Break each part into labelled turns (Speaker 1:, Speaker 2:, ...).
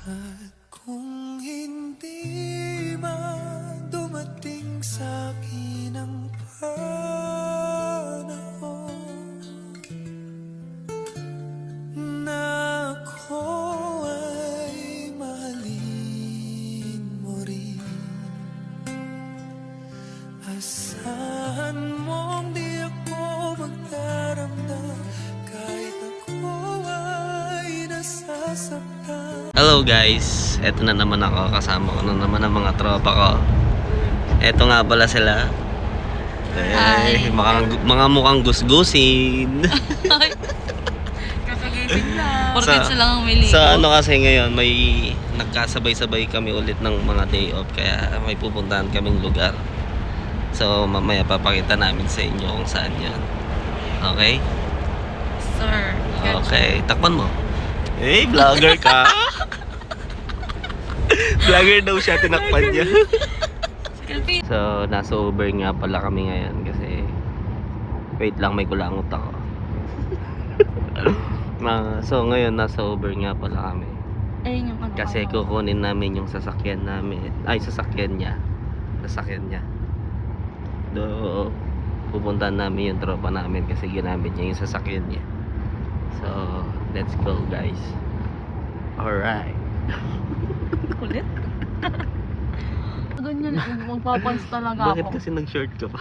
Speaker 1: At kung hindi man dumating sa akin ang panahon na ako ay mahalin mo rin, asahan mong di ako magdaramdam kahit ako ay nasasaktan.
Speaker 2: Hello guys, eto na naman ako, kasama ko na naman ang mga tropa ko. Eto nga pala sila. Mga mukhang gusgusin.
Speaker 3: Kakagising na. Porkit sila ang may ligo.
Speaker 2: Sa ano kasi ngayon, may nagkasabay-sabay kami ulit ng mga day off, kaya may pupuntahan kaming lugar. So mamaya papakita namin sa inyo kung saan yan. Okay?
Speaker 3: Sir.
Speaker 2: Okay, takpan mo. Eh, vlogger ka? Vlogger daw siya, tinakpan niya. So, nasa Uber nga pala kami ngayon kasi wait lang, may kulangot ako. So, ngayon nasa Uber nga pala kami.
Speaker 3: Ayun yung ano.
Speaker 2: Kasi kukunin namin yung sasakyan namin. Ay, sasakyan niya. Do, pupuntahan namin yung tropa namin kasi ginamit niya yung sasakyan niya. So, let's go guys. Alright.
Speaker 3: Kulit. Ganyan, magpapans talaga
Speaker 2: Bakit
Speaker 3: ako.
Speaker 2: kasi nag-short ka pa?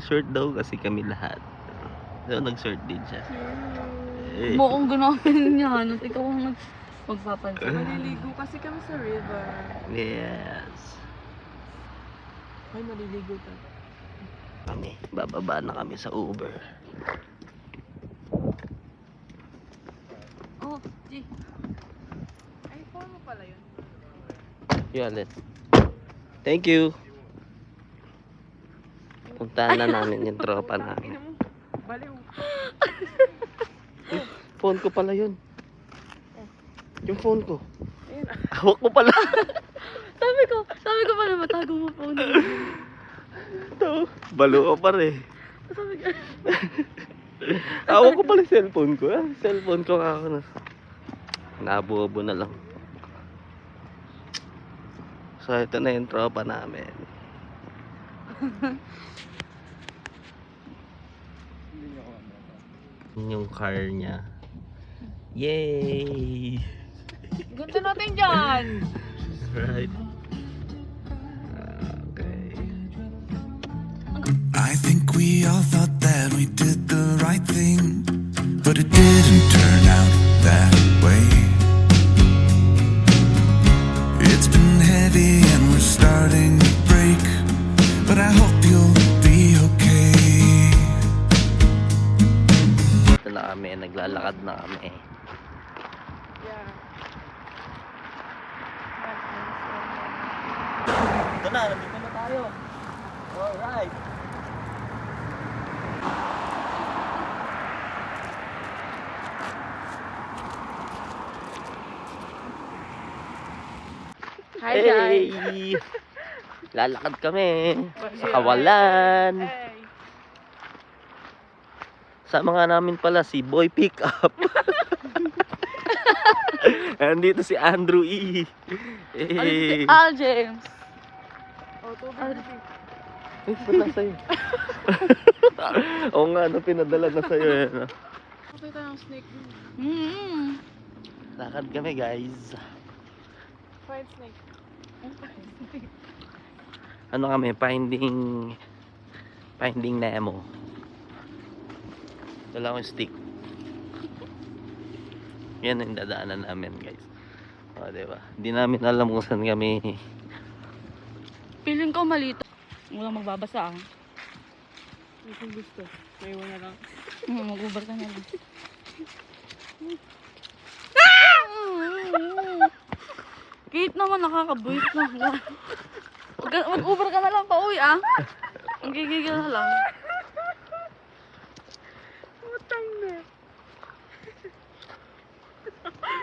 Speaker 2: Short daw kasi kami lahat. So, nag-short din siya. Eh.
Speaker 3: Buong ginawin niya. Ano, ikaw ang magpapansin.
Speaker 4: Maliligo kasi kami sa river.
Speaker 2: Yes.
Speaker 4: Ay, maliligo tayo.
Speaker 2: Kami, bababa na kami sa Uber.
Speaker 3: Oh, G.
Speaker 4: Ay, phone mo pala yun.
Speaker 2: Yulit. Thank you. Puntahan na namin yung tropa namin.
Speaker 4: Baliw.
Speaker 2: Phone ko pala yun. Yung phone ko. Hawak mo pala.
Speaker 3: Sabi ko pala matago mo po.
Speaker 2: Ito, balo ka pa rin.
Speaker 3: Sabi ko.
Speaker 2: Hawak ko pala yung cellphone ko. Cellphone ko ako na. Nabubo na lang. So, ito na yung tropa namin. Yung car niya. Yay!
Speaker 3: Ganda natin dyan.
Speaker 2: Right. Okay.
Speaker 1: I think we all thought that we did the right thing, but it didn't turn out that way. It's been heavy and we're starting to break, but I hope you'll be okay.
Speaker 2: Ito na kami, naglalakad na kami.
Speaker 4: Yeah.
Speaker 2: Ito na, nandito na tayo. Alright.
Speaker 3: Hi guys.
Speaker 2: Hey! Lalakad kami sa kawalan.
Speaker 4: Hey.
Speaker 2: Sama nga namin pala si Boy Pickup. Andito si Andrew E. Hey.
Speaker 3: Al James.
Speaker 4: Oh, tubig.
Speaker 2: Ay, pala sa'yo. Oo nga, ano, pinadala na sa'yo eh. No?
Speaker 4: Okay tayo ng snake.
Speaker 2: Lakad kami guys.
Speaker 4: Find snake.
Speaker 2: Ano kami, finding Nemo. Wala akong stick. Yan ang dadaanan namin guys. O, diba? Hindi namin alam kung saan kami.
Speaker 3: Feeling ko malito. Walang magbabasa ah.
Speaker 4: May kung gusto. May iwan na lang.
Speaker 3: Mag-uber ka na lang. Kahit naman nakakabuhit na. Mag-uber ka na lang pa uwi ah. Ang gigigil na lang.
Speaker 4: Utang na.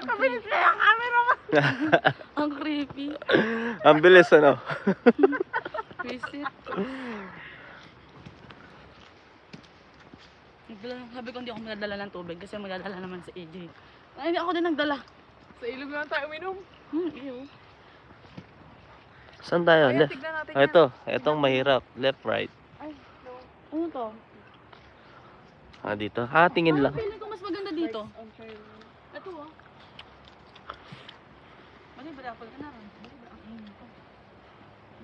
Speaker 4: Kabilis na yung camera mo.
Speaker 3: Ang creepy.
Speaker 2: Ang bilis ano?
Speaker 3: Visit. sabi ko hindi ako magdadala ng tubig kasi magdadala naman sa AJ. Ay, hindi ako din nagdala.
Speaker 4: Sa ilog lang tayo uminom.
Speaker 3: Ew.
Speaker 2: Saan tayo?
Speaker 4: Ayan, tignan natin yan.
Speaker 2: Itong mahirap. Left, right.
Speaker 4: Ay, no.
Speaker 3: Ano to?
Speaker 2: Dito. Tingin lang.
Speaker 3: Feeling ko mas maganda dito.
Speaker 4: On trail.
Speaker 3: Ito ah. Malibra ako ka na rin. Malibra ang ingin ko.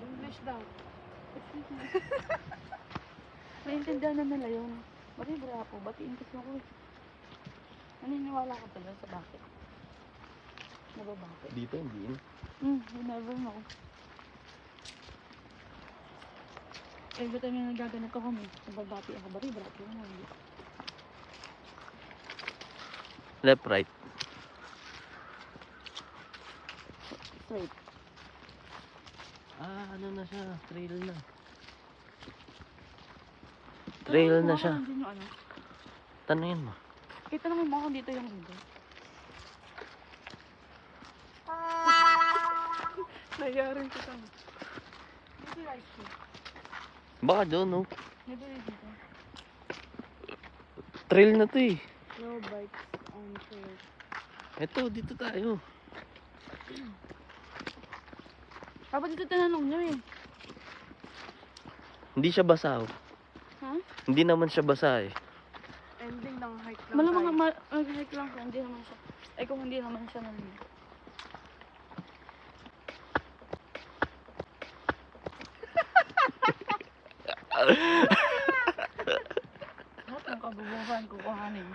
Speaker 4: English daw.
Speaker 3: Naiintindihan na nila yun. Malibra ako. Batiin kasi ako eh. Naniniwala ka pala sa bakit. Nababakit.
Speaker 2: Dito, hindi.
Speaker 3: You never know. Every time yung nagaganito kami, nagbabati ako. Malibra ako yun.
Speaker 2: Left, right.
Speaker 3: Straight.
Speaker 2: Ano na siya? Trail na. Trail na siya.
Speaker 3: Nandiyan yung ano.
Speaker 2: Tanungin mo.
Speaker 3: Kita naman mo kung dito yung hindi.
Speaker 4: Nayarin ko tama.
Speaker 3: Dito yung ice cream.
Speaker 2: Baka doon, no?
Speaker 3: Dito yung dito.
Speaker 2: Trail na to eh.
Speaker 4: No bikes on trail.
Speaker 2: Ito, dito tayo.
Speaker 3: Dapat dito tinanong nyo eh.
Speaker 2: Hindi siya basa, oh.
Speaker 3: Ha?
Speaker 2: Hindi naman siya basa eh.
Speaker 4: Ending ng hike lang
Speaker 3: Malamang
Speaker 4: tayo.
Speaker 3: mag-hike lang siya. Hindi naman siya. Ay kung hindi naman siya nalito. Lahat ng kabubuhan ko kuhanin.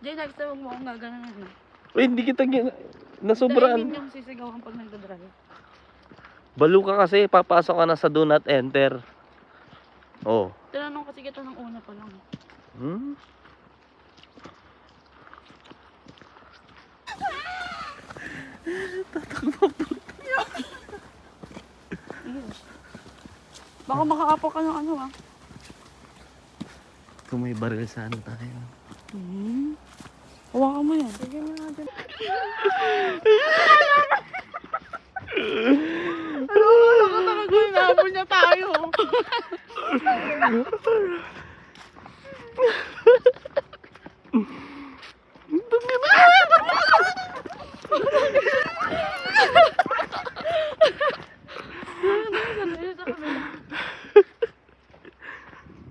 Speaker 3: Jay, next time huwag mo akong gaganan na.
Speaker 2: Uy, hindi kita
Speaker 3: Dahil
Speaker 2: nasobrahan.
Speaker 3: yung sisigawan pag nagdadrive.
Speaker 2: Balo ka kasi, papasok ka na sa do not enter. Oh.
Speaker 3: Tinanong kasi kita ng una pa lang.
Speaker 2: Hmm?
Speaker 3: Yes. Baka makaapaw ka ng ano ah.
Speaker 2: Kung may baril sa ano tayo.
Speaker 3: Hawakan mo yan.
Speaker 4: Sige mo nga dyan. Ako talaga hinabol niya tayo.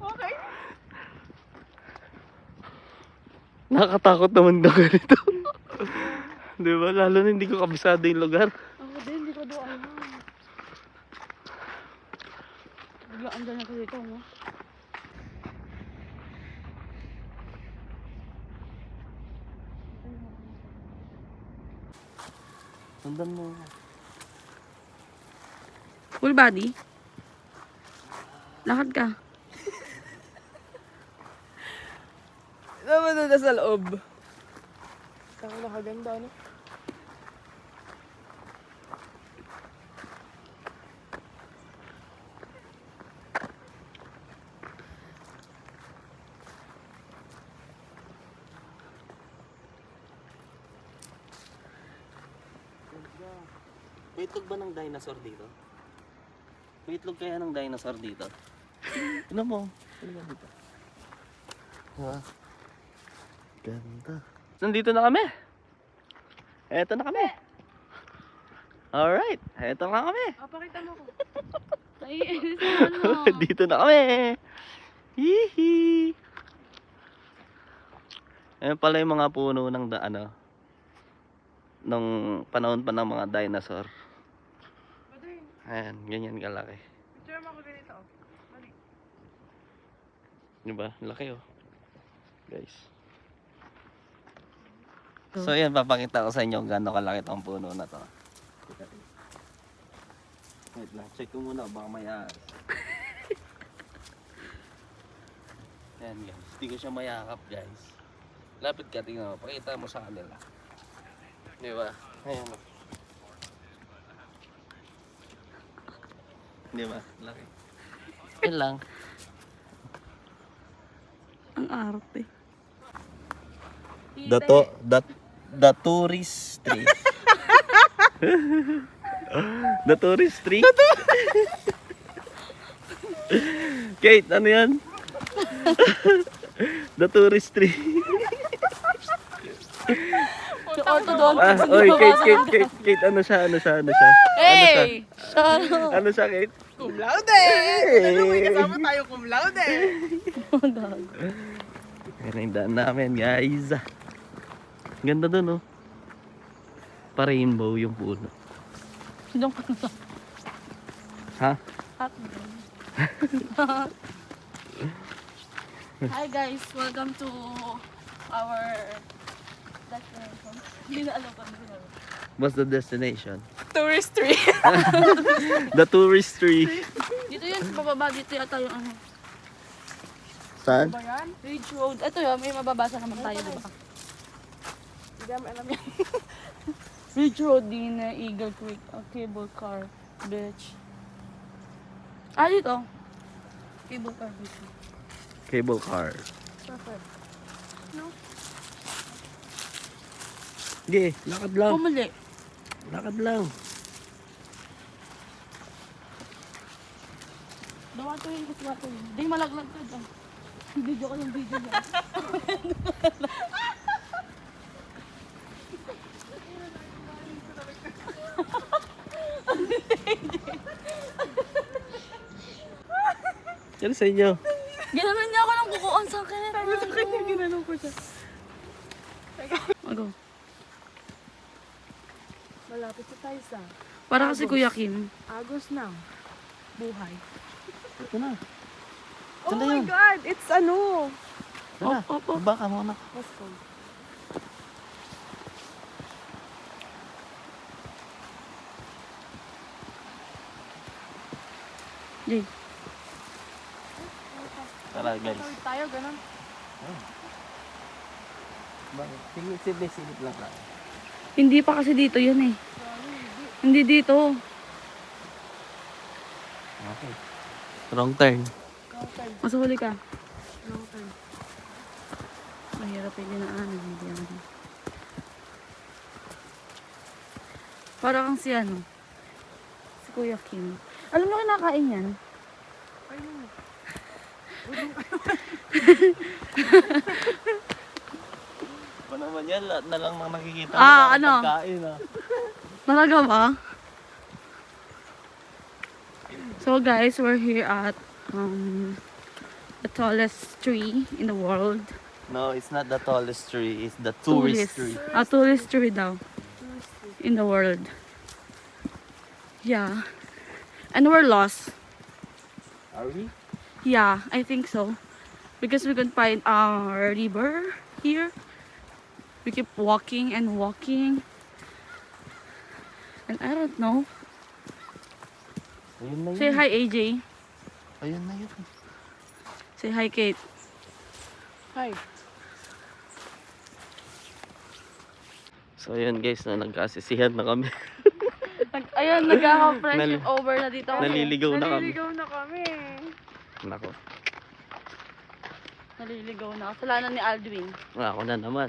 Speaker 4: Okay.
Speaker 2: Nakakatakot naman na ganito. Di ba? Lalo na hindi ko kabisado yung lugar.
Speaker 3: Ako din, hindi ko doon alam. Biglaan dyan ako dito, no?
Speaker 2: Sundan mo.
Speaker 3: Full body? Lakad ka.
Speaker 4: Naman na sa loob. Saan nakaganda, no?
Speaker 2: May itlog ba ng dinosaur dito? May itlog kaya ng dinosaur dito? Tignan mo. Tignan dito. Ha? Ganda. Nandito na kami. Eto na kami. Alright. Eto na kami.
Speaker 3: Pakita mo ko. Naiinis na ano.
Speaker 2: Dito na kami. Hihi. Ayan pala yung mga puno ng nung panahon pa ng mga dinosaur. Ayan, ganyan kalaki.
Speaker 4: Picture mo ako ganito. Mali.
Speaker 2: Diba? Laki oh. Guys. So yan, papakita ko sa inyo kung gaano kalaki tong puno na to. Wait lang, check ko muna baka may ahas. Ayan guys, hindi ko siya mayakap guys. Lapit ka, tingnan mo, pakita mo sa kanila. Diba? Ayan o. Diba? Laki. Yan lang.
Speaker 3: Ang arte.
Speaker 2: The tourist tree. The tourist tree? Kate, ano yan? The touristry.
Speaker 3: Yung orthodox.
Speaker 2: Oy, Kate, ano siya?
Speaker 3: Hey! Shut up!
Speaker 2: Ano siya, Kate?
Speaker 4: Cum laude! Ano may kasama tayo cum laude?
Speaker 2: Yan ang daan namin, guys. Ganda dun, oh. Pa-rainbow yung puno.
Speaker 3: Doon ka na.
Speaker 2: Ha?
Speaker 3: Hi guys, welcome to our destination. Hindi na alam kung ano.
Speaker 2: What's the destination?
Speaker 4: Touristry.
Speaker 2: The touristry.
Speaker 3: Dito yun, sa bababa. Dito yata yung ano.
Speaker 2: Saan?
Speaker 4: Ba yan?
Speaker 3: Ridge Road. Ito yun, may mababasa naman tayo, di ba?
Speaker 4: Hindi namin alam yan.
Speaker 3: Ridge Road din, Eagle Creek, Cable Car Beach. Ah, dito. Cable Car Beach.
Speaker 2: Cable car.
Speaker 3: Perfect.
Speaker 2: Sige, lakad lang.
Speaker 3: Pumuli.
Speaker 2: Lakad lang.
Speaker 3: Dawato yun, dawato yun. Di malaglag ka dyan. Video ko ng video niya.
Speaker 2: Yan sa inyo.
Speaker 3: Ginanon niya ako ng kukuan sa akin.
Speaker 4: Sabi sa kanya, ginanong ko siya.
Speaker 3: Ako.
Speaker 4: Malapit sa tayo sa
Speaker 3: Para kasi Kuya Kim.
Speaker 4: Agos na. Buhay.
Speaker 2: Ito na.
Speaker 4: Oh
Speaker 2: Saan na
Speaker 4: my
Speaker 2: yun?
Speaker 4: God! It's ano?
Speaker 2: Tara, baka muna.
Speaker 4: Let's go.
Speaker 3: Jay.
Speaker 2: Tara, guys.
Speaker 4: Tawid tayo, ganun.
Speaker 2: Bakit? Silip lang ka.
Speaker 3: Hindi pa kasi dito yun eh. Hindi dito.
Speaker 2: Okay. Wrong turn.
Speaker 3: Masa huli ka.
Speaker 4: Long time.
Speaker 3: Mahirap yung dinaanan. Hindi ano. Para kang si ano. Si Kuya Kim. Alam mo kinakain yan?
Speaker 4: Ayun.
Speaker 2: Ano naman yan? Lahat na lang makikita mo.
Speaker 3: Ano?
Speaker 2: Pagkain, ah.
Speaker 3: Talaga ba? So guys, we're here at the tallest tree in the world.
Speaker 2: No, it's not the tallest tree. It's the tourist tree.
Speaker 3: Tourist tree daw. In the world. Yeah. And we're lost.
Speaker 2: Are we?
Speaker 3: Yeah, I think so. Because we can find our river here. We keep walking and walking. And I don't know.
Speaker 2: Ayun na yun.
Speaker 3: Say hi, AJ.
Speaker 2: Ayun na yun.
Speaker 3: Say hi, Kate.
Speaker 4: Hi.
Speaker 2: So ayun guys, na nagkasisihan na kami.
Speaker 3: Ayun, nagkaka-friendship over na dito.
Speaker 2: Naliligaw na kami.
Speaker 4: Naliligaw na kami.
Speaker 2: Nako.
Speaker 3: Naliligaw na. Kasalanan ni Aldwin.
Speaker 2: Ako na naman.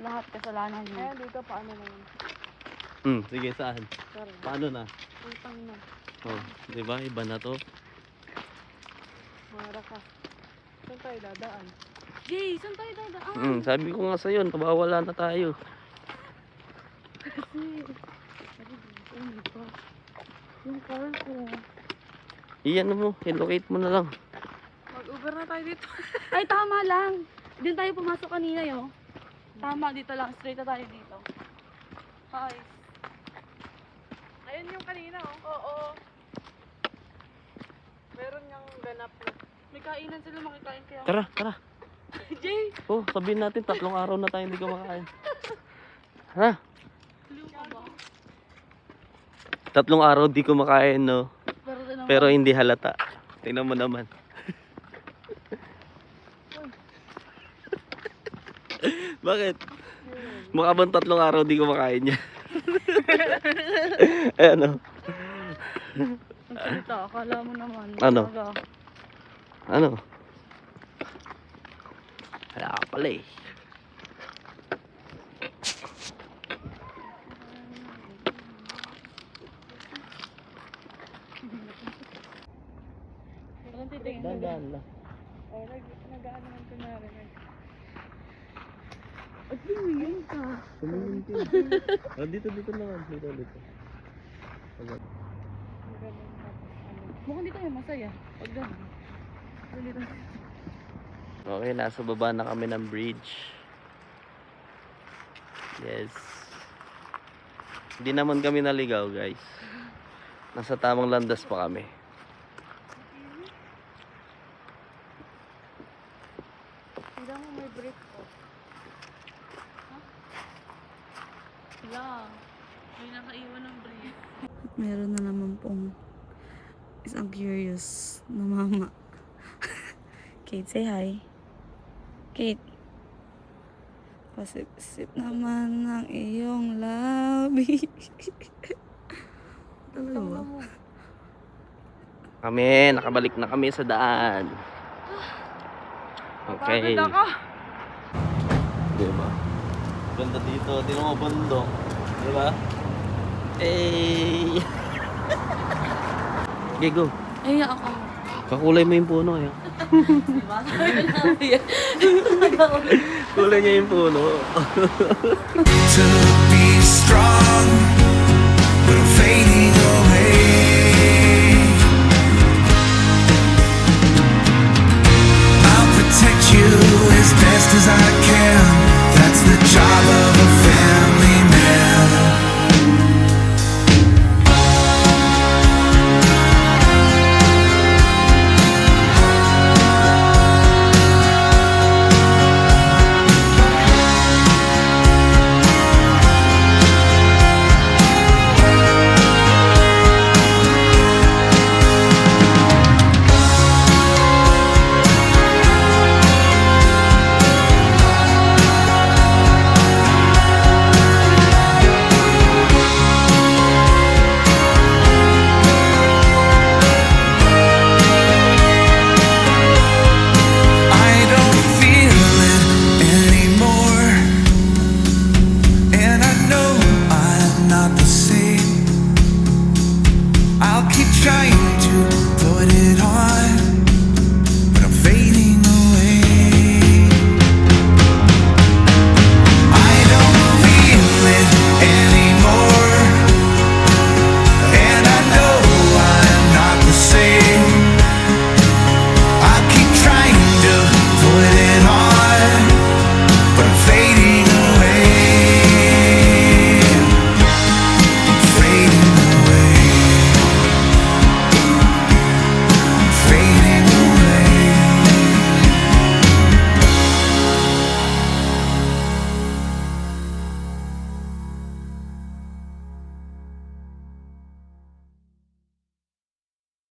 Speaker 3: Lahat kasalanan niya.
Speaker 4: Ayan, dito paano naman?
Speaker 2: Sige, saan?
Speaker 4: Tara.
Speaker 2: Paano na?
Speaker 4: Utang na.
Speaker 2: Oh, di ba? Iba na to.
Speaker 4: Mara ka. Saan tayo dadaan?
Speaker 3: Jay, saan tayo dadaan?
Speaker 2: Sabi ko nga sa'yo, kabawala na tayo.
Speaker 3: Yung car ko.
Speaker 2: Iyan mo, relocate mo na lang.
Speaker 4: Mag-Uber na tayo dito.
Speaker 3: Ay, tama lang. Doon tayo pumasok kanina, yo. Tama, dito lang. Straight na tayo dito. Hi.
Speaker 4: Ayun yung kanina, oh. Oo. Meron yung ganap na.
Speaker 3: May kainan sila, makikain kaya.
Speaker 2: Tara, tara.
Speaker 3: Jay!
Speaker 2: Oh, sabihin natin, 3 araw na tayo hindi kumakain. Ha?
Speaker 3: Blue ka ba?
Speaker 2: 3 araw di kumakain, no?
Speaker 3: Pero, naman,
Speaker 2: Pero hindi halata. Tingnan mo naman. Bakit? Mukha bang 3 araw di kumakain niya? Ayan, oh.
Speaker 3: ang salita, akala mo naman.
Speaker 2: Ano?
Speaker 3: Talaga.
Speaker 2: Ano? Wala ka pala eh. na.
Speaker 4: Oh, nag-ano man kunwari.
Speaker 3: At tumingin ka.
Speaker 2: Tumingin ka. Dito naman. Dito.
Speaker 4: Ganun tapos ano.
Speaker 3: Mukhang dito yung masaya. Pag gano'n. Dito.
Speaker 2: Okay, nasa baba na kami ng bridge. Yes. Hindi naman kami naligaw, guys. Nasa tamang landas pa kami.
Speaker 3: Hindi mo may break ko. Wala. May nakaiwan ng break. Meron na naman pong isang curious na mama. Kate, say hi. Kate. Pasip-sip naman ng iyong labi. Dalawa.
Speaker 2: Kami, nakabalik na kami sa daan. Okay.
Speaker 3: Pagod ako.
Speaker 2: Diba? Ganda dito. Tingnan mo bundok. Diba? Hey! Okay, go.
Speaker 3: Ay, ako.
Speaker 2: Kakulay mo yung puno eh. Kulay niya yung puno.
Speaker 1: To be strong, but I'm fading away.